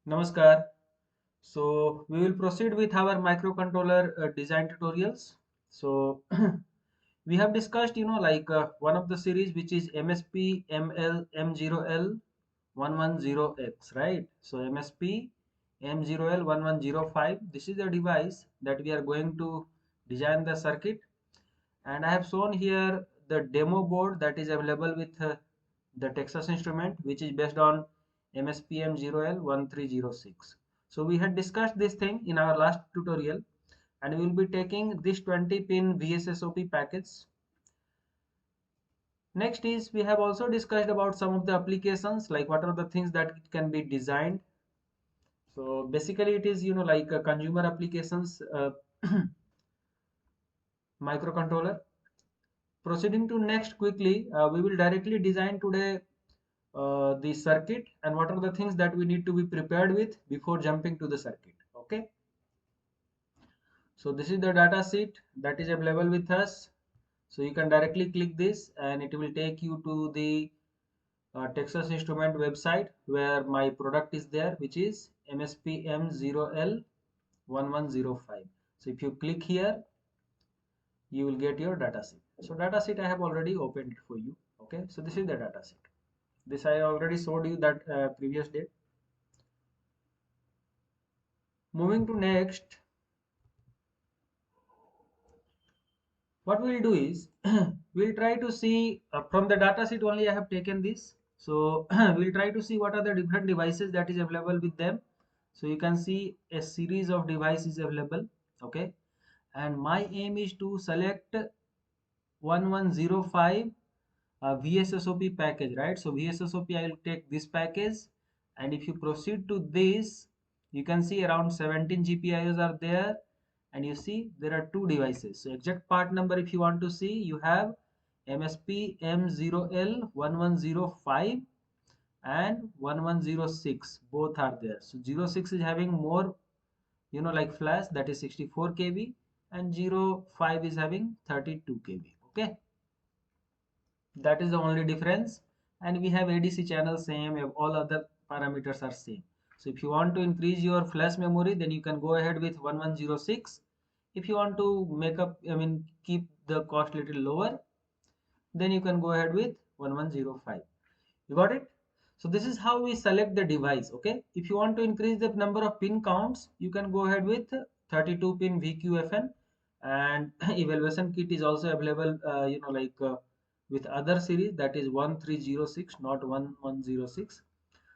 Namaskar. So we will proceed with our microcontroller design tutorials. So we have discussed, one of the series which is MSPM0L1106, right? So MSPM0L1105. This is the device that we are going to design the circuit, and I have shown here the demo board that is available with the Texas Instrument, which is based on MSPM0L1306. So we had discussed this thing in our last tutorial, and we will be taking this 20 pin VSSOP package. Next is we have also discussed about some of the applications, like what are the things that can be designed. So basically it is like consumer applications microcontroller. Proceeding to next quickly, we will directly design today the circuit and what are the things that we need to be prepared with before jumping to the circuit. Okay, so this is the data sheet that is available with us. So you can directly click this and it will take you to the Texas Instrument website where my product is there, which is MSPM0L1105. So if you click here, you will get your data sheet. So data sheet I have already opened it for you. Okay, so this is the data sheet. This I already showed you that previous day. Moving to next, what we'll do is we'll try to see from the data sheet only I have taken this. So we'll try to see what are the different devices that is available with them. So you can see a series of devices available. Okay, and my aim is to select 1105 VSSOP package, right? So VSSOP, I will take this package, and if you proceed to this, you can see around 17 GPIOs are there, and you see there are two devices. So exact part number, if you want to see, you have MSPM0L1105 and 1106, both are there. So 06 is having more, like flash, that is 64 KB, and 05 is having 32 KB. Okay, that is the only difference, and we have ADC channel same, all other parameters are same. So if you want to increase your flash memory, then you can go ahead with 1106. If you want to make up, keep the cost little lower, then you can go ahead with 1105. You got it? So this is how we select the device. Okay, if you want to increase the number of pin counts, you can go ahead with 32 pin VQFN, and evaluation kit is also available, with other series, that is 1306, not 1106.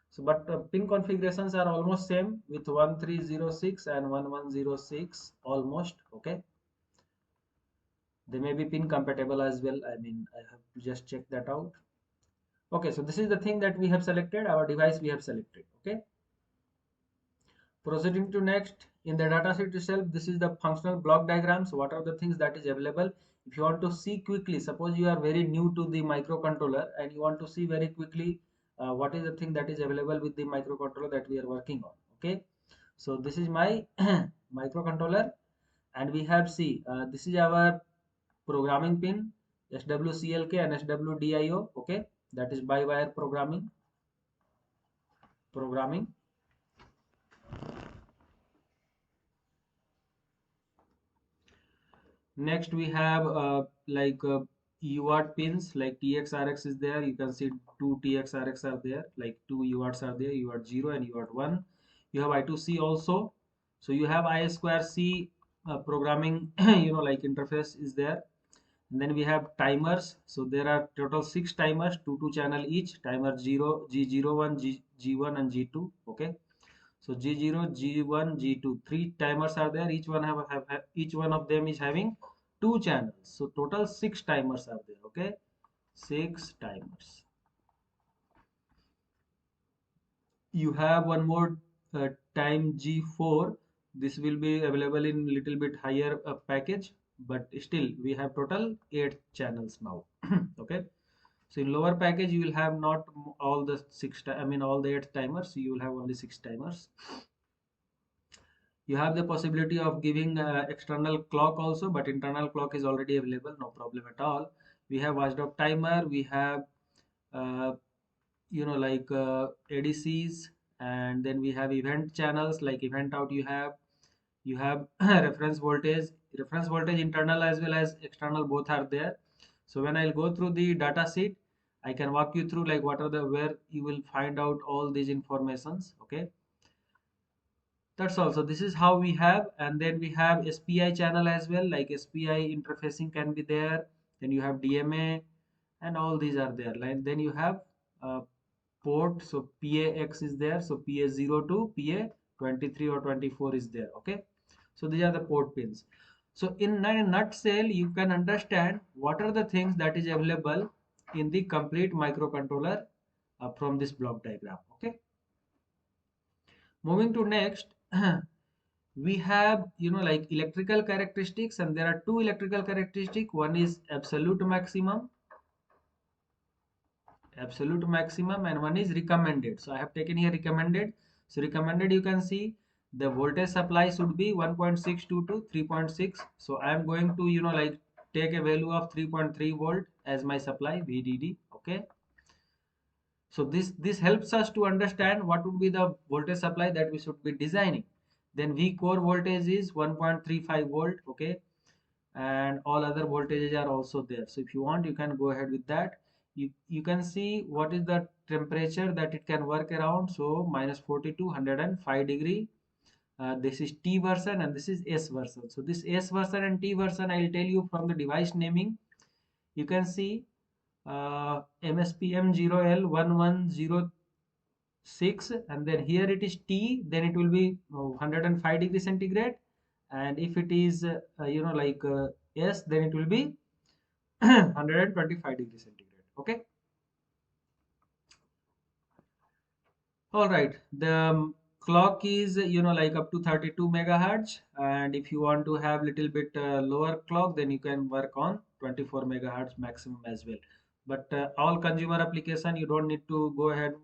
So but pin configurations are almost same with 1306 and 1106 almost. Okay, they may be pin compatible as well. I have to just check that out. Okay, so this is the thing that we have selected, our device we have selected. Okay, proceeding to next, in the datasheet itself, this is the functional block diagram. So what are the things that is available? If you want to see quickly, suppose you are very new to the microcontroller and you want to see very quickly what is the thing that is available with the microcontroller that we are working on. Okay, so this is my microcontroller, and we have, see, this is our programming pin, SWCLK and SWDIO. Okay, that is by wire programming. Next we have UART pins, like TXRX is there. You can see two TXRX are there, like two UARTs are there, UART 0 and UART 1. You have I2C also. So you have I2C programming, like interface is there. And then we have timers. So there are total 6 timers, 2 channel each. Timer 0, G01, G1 and G2. Okay. So G0, G1, G2, three timers are there. Each one of them is having two channels. So total 6 timers are there. Okay, 6 timers. You have one more time G4. This will be available in little bit higher package, but still we have total 8 channels now. Okay. So in lower package you will have not all the all the 8 timers. You will have only 6 timers. You have the possibility of giving external clock also, but internal clock is already available, no problem at all. We have watchdog timer, we have uh, ADCs, And then we have event channels, like event out you have reference voltage internal as well as external, both are there. So when I'll go through the data sheet, I can walk you through like what are the where you will find out all these informations. Okay, that's also, this is how we have. And then we have SPI channel as well, like SPI interfacing can be there. Then you have DMA, and all these are there. Like then you have uh, port, so PAX is there, so PA0 to PA23 or 24 is there. Okay, so these are the port pins. So in a nutshell, you can understand what are the things that is available in the complete microcontroller from this block diagram. Okay, moving to next. We have, like electrical characteristics, and there are two electrical characteristics. One is absolute maximum, and one is recommended. So I have taken here recommended. So recommended, you can see the voltage supply should be 1.62 to 3.6. So I am going to, like take a value of 3.3 volt as my supply VDD. Okay, so this helps us to understand what would be the voltage supply that we should be designing. Then V core voltage is 1.35 volt. Okay, and all other voltages are also there. So if you want, you can go ahead with that. You can see what is the temperature that it can work around. So minus 42, 105 degree. This is T version and this is S version. So this S version and T version, I will tell you from the device naming. You can see MSPM0L1106, and then here it is T, then it will be 105 degree centigrade. And if it is S, then it will be 125 degree centigrade. Okay, all right. The clock is, like up to 32 megahertz, and if you want to have little bit lower clock, then you can work on 24 megahertz maximum as well. But all consumer application, you don't need to go ahead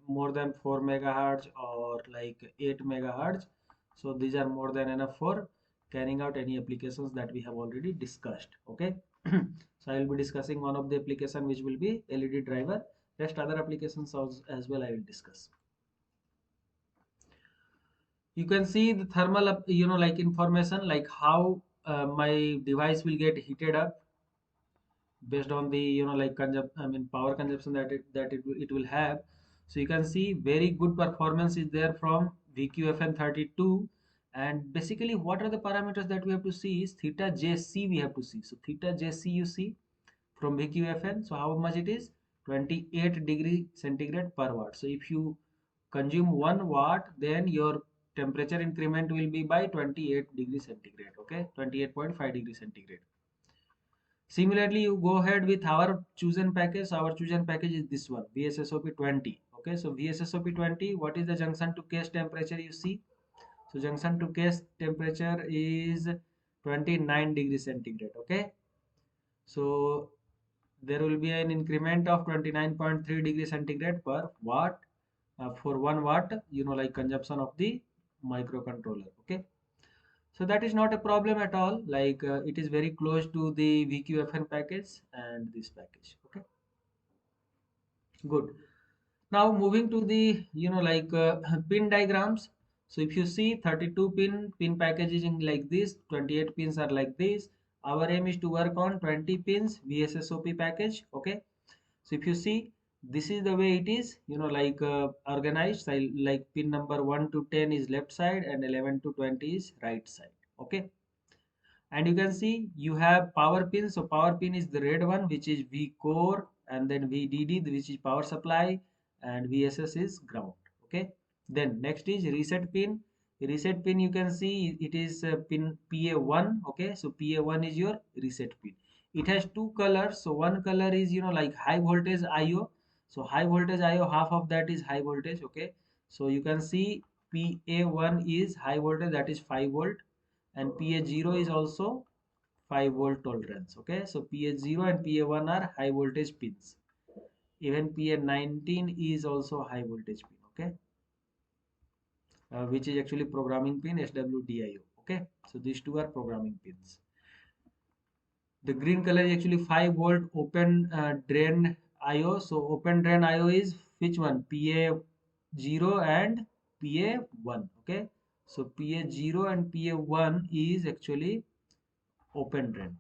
more than 4 megahertz or like 8 megahertz. So these are more than enough for carrying out any applications that we have already discussed. Okay, so I will be discussing one of the application, which will be LED driver. Rest other applications as well I will discuss. You can see the thermal like information, like how my device will get heated up based on the, like power consumption it will have. So you can see very good performance is there from VQFN32. And basically what are the parameters that we have to see is theta JC we have to see. So theta JC you see from VQFN. So how much it is? 28 degree centigrade per watt. So if you consume 1 watt, then your temperature increment will be by 28 degree centigrade. Okay, 28.5 degree centigrade. Similarly, you go ahead with our chosen package. Our chosen package is this one, VSSOP20. Okay, so VSSOP20, what is the junction to case temperature you see? So junction to case temperature is 29 degree centigrade. Okay, so there will be an increment of 29.3 degree centigrade per watt for 1 watt, like consumption of the microcontroller. Okay, so that is not a problem at all. Like it is very close to the VQFN package and this package. Okay, good. Now moving to the, pin diagrams. So if you see 32 pin packaging like this, 28 pins are like this. Our aim is to work on 20 pins VSSOP package. Okay, so if you see, this is the way it is, organized. So like pin number 1 to 10 is left side and 11 to 20 is right side. Okay, and you can see you have power pin. So power pin is the red one, which is V core, and then VDD, which is power supply, and VSS is ground. Okay, then next is reset pin. Reset pin, you can see it is pin PA1. Okay, so PA1 is your reset pin. It has two colors. So one color is, like high voltage IO. So high voltage IO, half of that is high voltage. Okay, so you can see PA1 is high voltage, that is 5 volt, and PH0 is also 5 volt tolerance. Okay, so PH0 and PA1 are high voltage pins. Even PA19 is also high voltage pin. Okay, which is actually programming pin SWDIO. Okay, so these two are programming pins. The green color is actually 5 volt open drain IO. So open drain IO is which one? PA 0 and PA1. Okay, so PA0 and PA1 is actually open drain.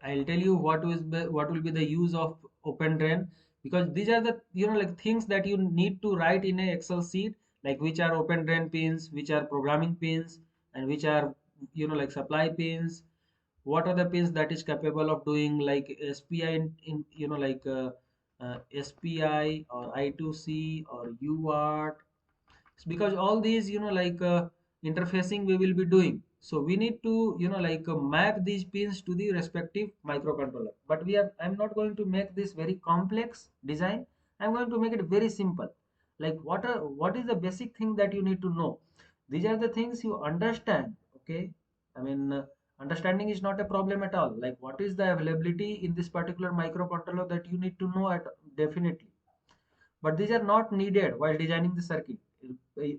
I'll tell you what will be the use of open drain, because these are the like things that you need to write in a Excel sheet, like which are open drain pins, which are programming pins, and which are like supply pins. What are the pins that is capable of doing like SPI in SPI or I2C or UART, because all these interfacing we will be doing, so we need to map these pins to the respective microcontroller. But I'm not going to make this very complex design. I'm going to make it very simple. Like what is the basic thing that you need to know? These are the things you understand. Okay, I mean, understanding is not a problem at all. Like what is the availability in this particular microcontroller, that you need to know at definitely, but these are not needed while designing the circuit.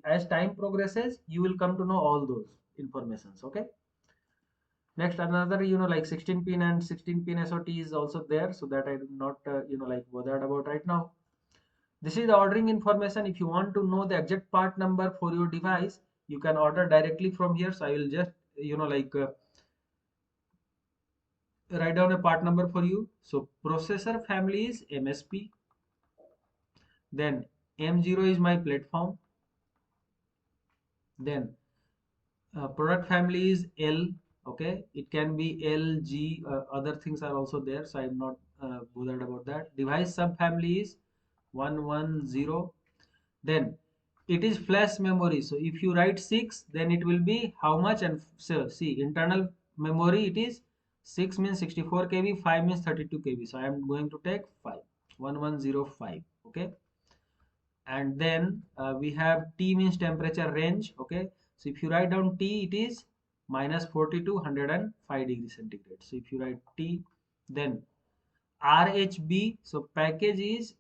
As time progresses, you will come to know all those informations. Okay, next, another 16 pin and 16 pin SOT is also there, so that I do not bothered about right now. This is the ordering information. If you want to know the exact part number for your device, you can order directly from here. So I will just write down a part number for you. So processor family is MSP, then M0 is my platform, then product family is L. Okay, it can be L, G, other things are also there, so I'm not bothered about that. Device subfamily is 110. Then it is flash memory, so if you write 6, then it will be how much? And so see, internal memory, it is 6 means 64 kb, 5 means 32 kb, so I am going to take 5, 1105. Okay, and then we have T means temperature range. Okay, so if you write down T, it is minus 40 to 105 degrees centigrade. So if you write T, then RHB, so package is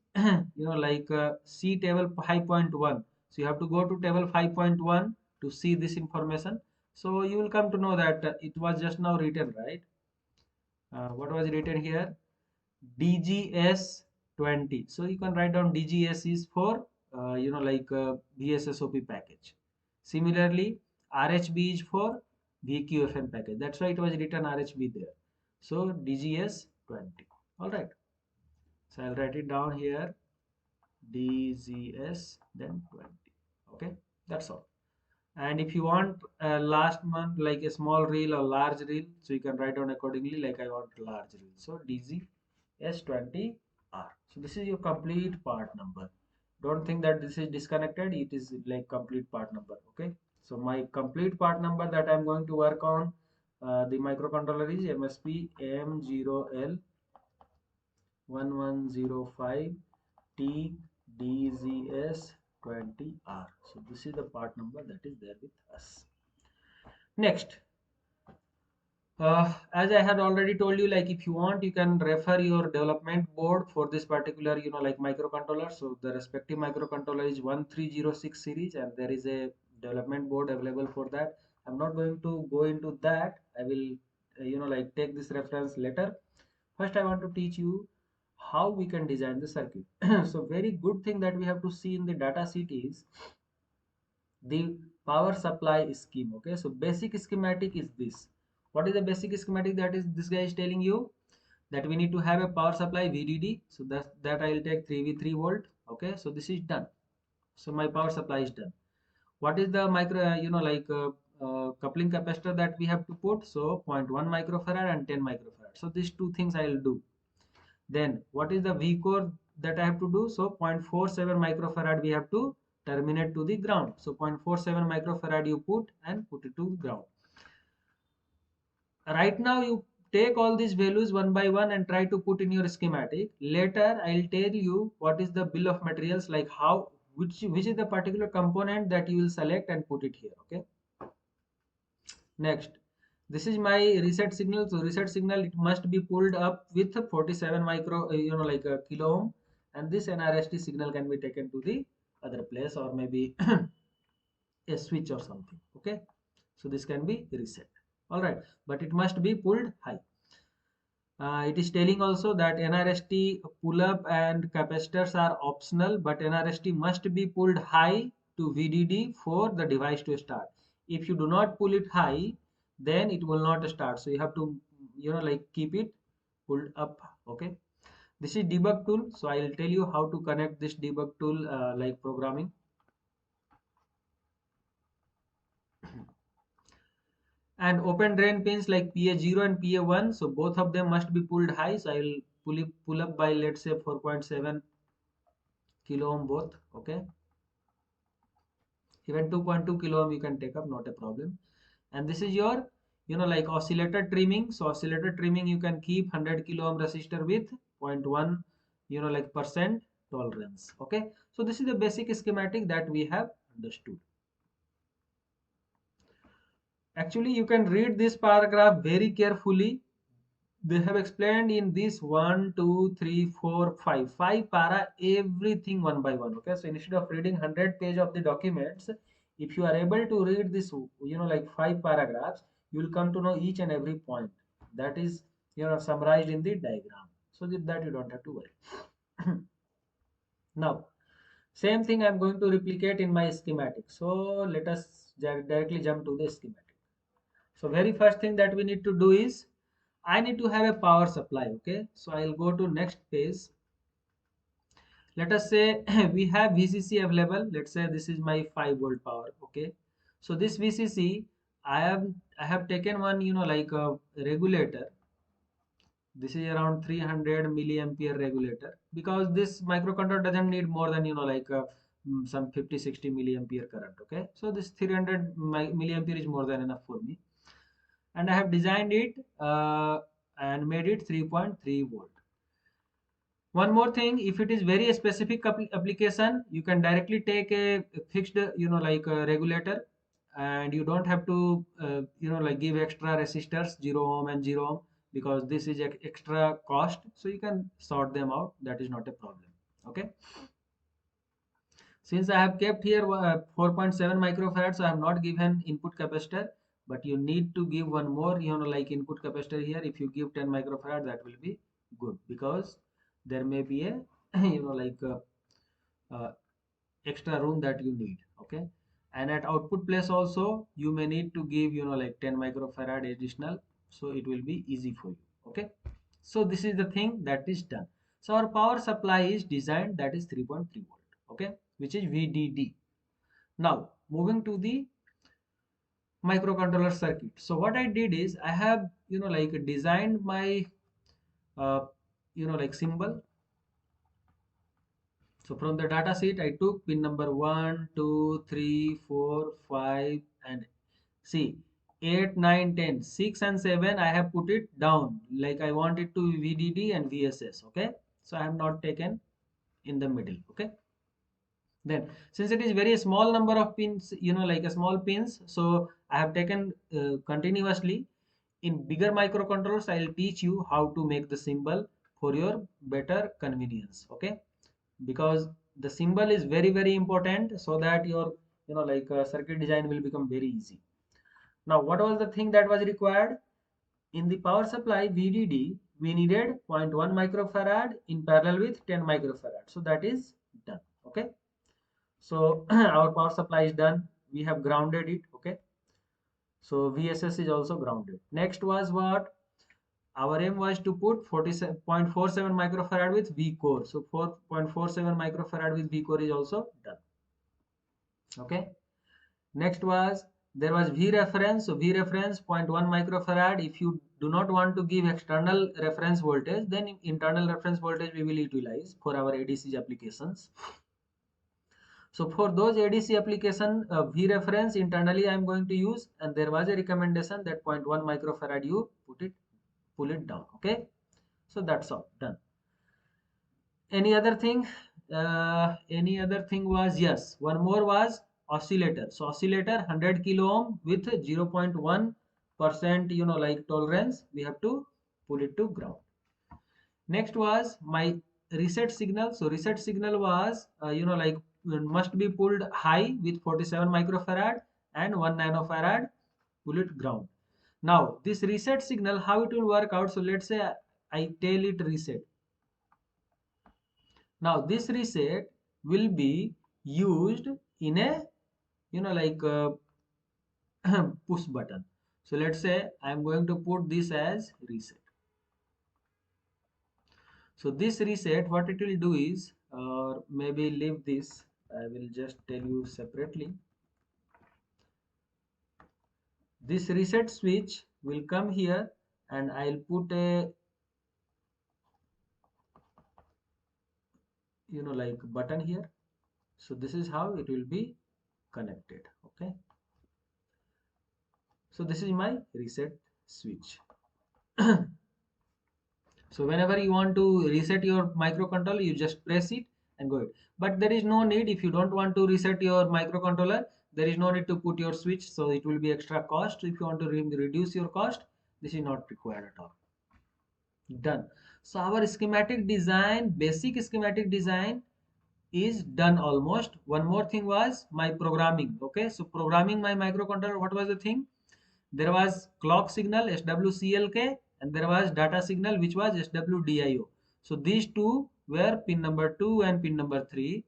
C table 5.1. So you have to go to table 5.1 to see this information. So you will come to know that it was just now written, right? What was written here? DGS 20. So you can write down DGS is for VSSOP package. Similarly, RHB is for VQFN package. That's why it was written RHB there. So DGS 20. All right. So I'll write it down here. DGS then 20. Okay. That's all. And if you want last month like a small reel or large reel, so you can write down accordingly, like I want large reel, so DGS20R. So this is your complete part number. Don't think that this is disconnected, it is like complete part number. Okay, so my complete part number that I'm going to work on the microcontroller is MSPM0L1105 TDGS20R. So this is the part number that is there with us. Next, as I had already told you, like if you want, you can refer your development board for this particular, microcontroller. So the respective microcontroller is 1306 series, and there is a development board available for that. I'm not going to go into that. I will, take this reference later. First, I want to teach you how we can design the circuit. So very good thing that we have to see in the data sheet is the power supply scheme. Okay, so basic schematic is this. What is the basic schematic that is this guy is telling you? That we need to have a power supply VDD, so that I'll take 3v3 volt. Okay, so this is done. So my power supply is done. What is the coupling capacitor that we have to put? So zero point 0.1 microfarad and 10 microfarad. So these two things I will do. Then what is the V core that I have to do? So 0.47 microfarad we have to terminate to the ground. So 0.47 microfarad you put and put it to ground. Right now you take all these values one by one and try to put in your schematic. Later I'll tell you what is the bill of materials, like how which is the particular component that you will select and put it here. Okay. Next, this is my reset signal. So reset signal, it must be pulled up with 47 micro a kilo ohm, and this NRST signal can be taken to the other place, or maybe a switch or something. Okay, so this can be reset. All right, but it must be pulled high. It is telling also that NRST pull-up and capacitors are optional, but NRST must be pulled high to VDD for the device to start. If you do not pull it high, then it will not start. So you have to, like keep it pulled up. Okay. This is debug tool. So I will tell you how to connect this debug tool like programming. And open drain pins like PA0 and PA1, so both of them must be pulled high. So I will pull up by, let's say, 4.7 kilo ohm both. Okay, even 2.2 kilo ohm you can take up, not a problem. And this is your, like oscillator trimming. So oscillator trimming, you can keep 100 kilo ohm resistor with 0.1 like percent tolerance. Okay, so this is the basic schematic that we have understood. Actually, you can read this paragraph very carefully. They have explained in this 1, 2, 3, 4, 5 para everything one by one. Okay, so instead of reading 100 page of the documents, if you are able to read this, like 5 paragraphs, you will come to know each and every point that is, summarized in the diagram. So that you don't have to worry. Now, same thing I'm going to replicate in my schematic. So let us directly jump to the schematic. So very first thing that we need to do is I need to have a power supply. Okay, so I'll go to next page. Let us say we have VCC available. Let's say this is my 5 volt power. Okay, so this VCC, I have taken one, like a regulator. This is around 300 milliampere regulator, because this microcontroller doesn't need more than, like some 50-60 milliampere current. Okay, so this 300 milliampere is more than enough for me, and I have designed it and made it 3.3 volt. One more thing, if it is very specific application, you can directly take a fixed, like a regulator, and you don't have to, like give extra resistors 0 ohm and 0 ohm, because this is extra cost. So you can sort them out. That is not a problem. Okay. Since I have kept here 4.7 microfarad, so I have not given input capacitor, but you need to give one more, like input capacitor here. If you give 10 microfarad, that will be good, because there may be a, like uh, extra room that you need. Okay. And at output place also, you may need to give, like 10 microfarad additional. So it will be easy for you. Okay. So this is the thing that is done. So our power supply is designed, that is 3.3 volt. Okay, which is VDD. Now moving to the microcontroller circuit. So what I did is I have, like designed my like symbol. So from the data sheet, I took pin number 1, 2, 3, 4, 5, and see 8, 9, 10, 6 and 7. I have put it down like I want it to be VDD and VSS. Okay, so I have not taken in the middle. Okay. Then, since it is very small number of pins, like a small pins, so I have taken continuously. In bigger microcontrollers, I'll teach you how to make the symbol for your better convenience. Okay, because the symbol is very, very important, so that your, like circuit design will become very easy. Now, what was the thing that was required? In the power supply VDD, we needed zero point 0.1 microfarad in parallel with 10 microfarad. So that is done. Okay. So our power supply is done. We have grounded it. Okay. So VSS is also grounded. Next was what? Our aim was to put 47.47 microfarad with V core. So 4.47 microfarad with V core is also done. Okay. Next was, there was V reference. So V reference 0.1 microfarad. If you do not want to give external reference voltage, then internal reference voltage we will utilize for our ADC applications. So for those ADC application, V reference internally I am going to use, and there was a recommendation that 0.1 microfarad you pull it down. Okay, so that's all done. Any other thing? Any other thing was, yes, one more was oscillator. So oscillator 100 kilo ohm with 0.1%, like tolerance. We have to pull it to ground. Next was my reset signal. So reset signal was, like must be pulled high with 47 microfarad and 1 nanofarad, pull it ground. Now this reset signal, how it will work out? So let's say I tell it reset. Now this reset will be used in a like a push button. So let's say I'm going to put this as reset. So this reset, what it will do is, or maybe leave this, I will just tell you separately. This reset switch will come here and I'll put a like button here. So this is how it will be connected. Okay. So this is my reset switch. So whenever you want to reset your microcontroller, you just press it and go it. But there is no need, if you don't want to reset your microcontroller, there is no need to put your switch. So it will be extra cost. If you want to reduce your cost, this is not required at all. Done. So our schematic design, basic schematic design is done almost. One more thing was my programming. Okay, so programming my microcontroller, what was the thing? There was clock signal SWCLK and there was data signal which was SWDIO. So these two were pin number 2 and pin number 3.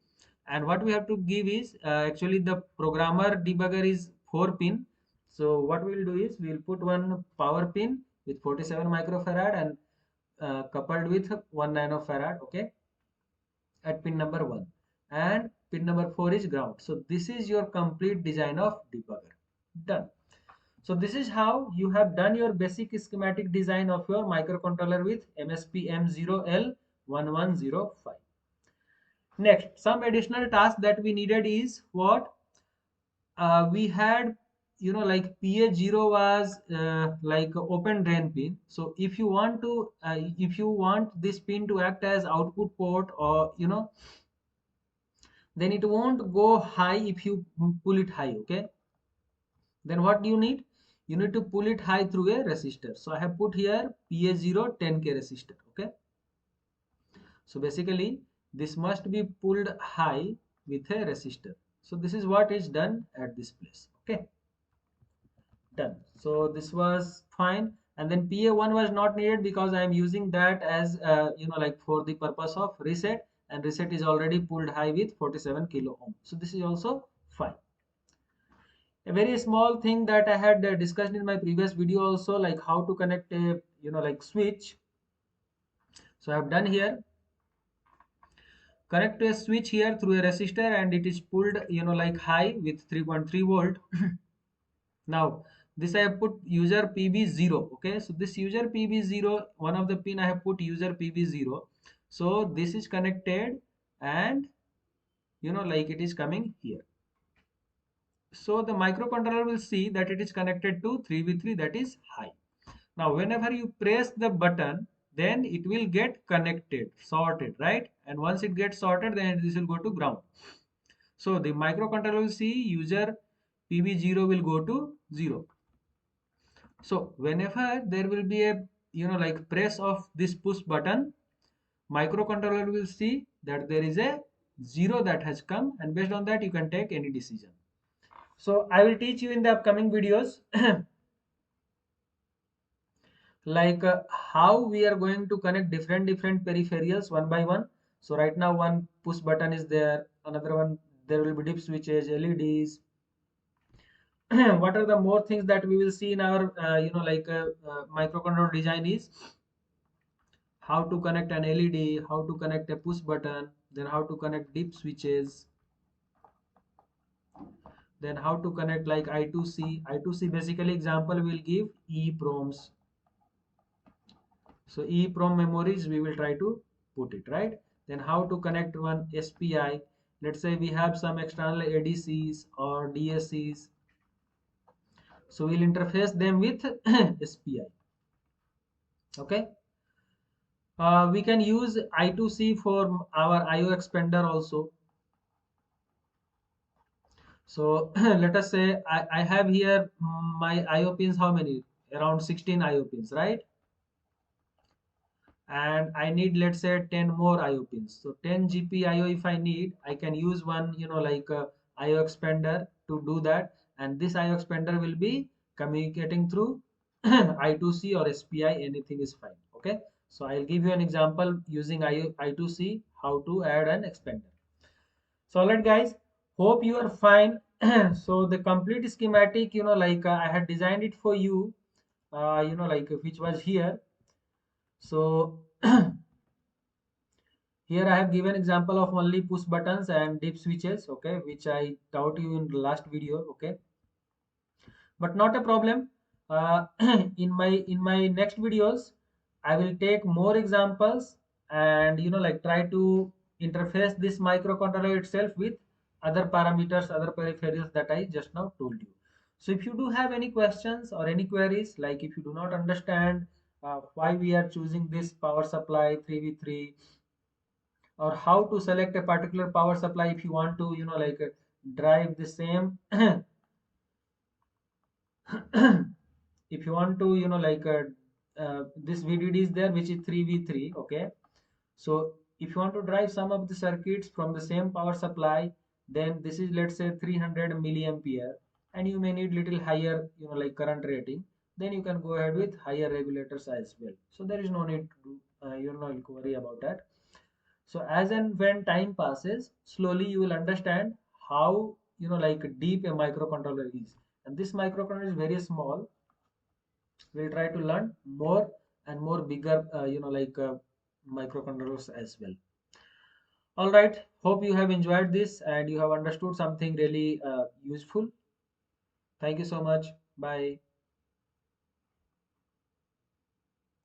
And what we have to give is actually the programmer debugger is 4 pin. So what we will do is we will put one power pin with 47 microfarad and coupled with 1 nanofarad. Okay, at pin number 1 and pin number 4 is ground. So this is your complete design of debugger. Done. So this is how you have done your basic schematic design of your microcontroller with MSPM0L1105. Next, some additional task that we needed is what? We had like PA0 was like open drain pin. So if you want to if you want this pin to act as output port, or then it won't go high if you pull it high. Okay, then what do you need? You need to pull it high through a resistor. So I have put here PA0 10K resistor. Okay, so basically this must be pulled high with a resistor. So this is what is done at this place. Okay, done. So this was fine. And then PA1 was not needed because I am using that as like for the purpose of reset, and reset is already pulled high with 47 kilo ohm. So this is also fine. A very small thing that I had discussed in my previous video also, like how to connect a like switch. So I have done here, connect a switch here through a resistor and it is pulled like high with 3.3 volt. Now this I have put user PB0. Okay, so this user PB0, one of the pin I have put user PB0. So this is connected and like it is coming here. So the microcontroller will see that it is connected to 3v3, that is high. Now whenever you press the button, then it will get connected, sorted, right? And once it gets sorted, then this will go to ground. So the microcontroller will see user PB0 will go to 0. So whenever there will be a like press of this push button, microcontroller will see that there is a 0 that has come, and based on that you can take any decision. So I will teach you in the upcoming videos like how we are going to connect different peripherals one by one. So right now one push button is there, another one there will be dip switches, LEDs. What are the more things that we will see in our like microcontroller design is how to connect an LED, how to connect a push button, then how to connect dip switches, then how to connect like I2C. I2C basically example will give EEPROMs. So EEPROM memories we will try to put it, right? Then how to connect one SPI. Let's say we have some external ADCs or DSCs. So we'll interface them with SPI. Okay. We can use I2C for our IO expander also. So let us say I have here my IO pins, how many? Around 16 IO pins, right? And I need, let's say, 10 more IO pins. So 10 GPIO if I need, I can use one, like IO expander to do that. And this IO expander will be communicating through I2C or SPI, anything is fine. Okay. So I'll give you an example using I2C how to add an expander. So alright guys, hope you are fine. So the complete schematic, I had designed it for you, which was here. So here I have given example of only push buttons and dip switches, okay, which I taught you in the last video, okay. But not a problem. uh, in my next videos I will take more examples, and try to interface this microcontroller itself with other parameters, other peripherals that I just now told you. So if you do have any questions or any queries, like if you do not understand why we are choosing this power supply 3v3, or how to select a particular power supply if you want to drive the same if you want to this VDD is there, which is 3v3, okay. So if you want to drive some of the circuits from the same power supply, then this is, let's say, 300 milliampere, and you may need little higher current rating, then you can go ahead with higher regulators as well. So there is no need to do worry about that. So as and when time passes, slowly you will understand how deep a microcontroller is. And this microcontroller is very small. We'll try to learn more and more bigger microcontrollers as well. All right, hope you have enjoyed this and you have understood something really useful. Thank you so much. Bye.